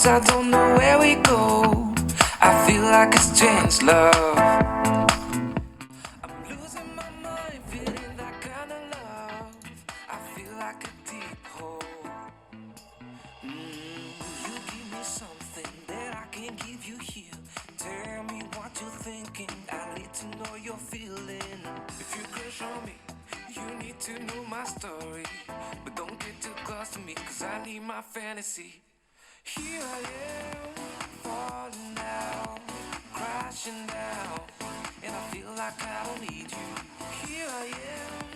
roads, I don't know where we go. I feel like it's changed, love. I'm losing my mind, feeling that kind of love. I feel like a deep hole. You give me something that I can't give you here. Tell me what you're thinking, I need to know you're feeling. If you crush on me, you need to know my story. But don't get too close to me, cause I need my fantasy. Here I am, falling down, crashing down, and I feel like I don't need you. Here I am,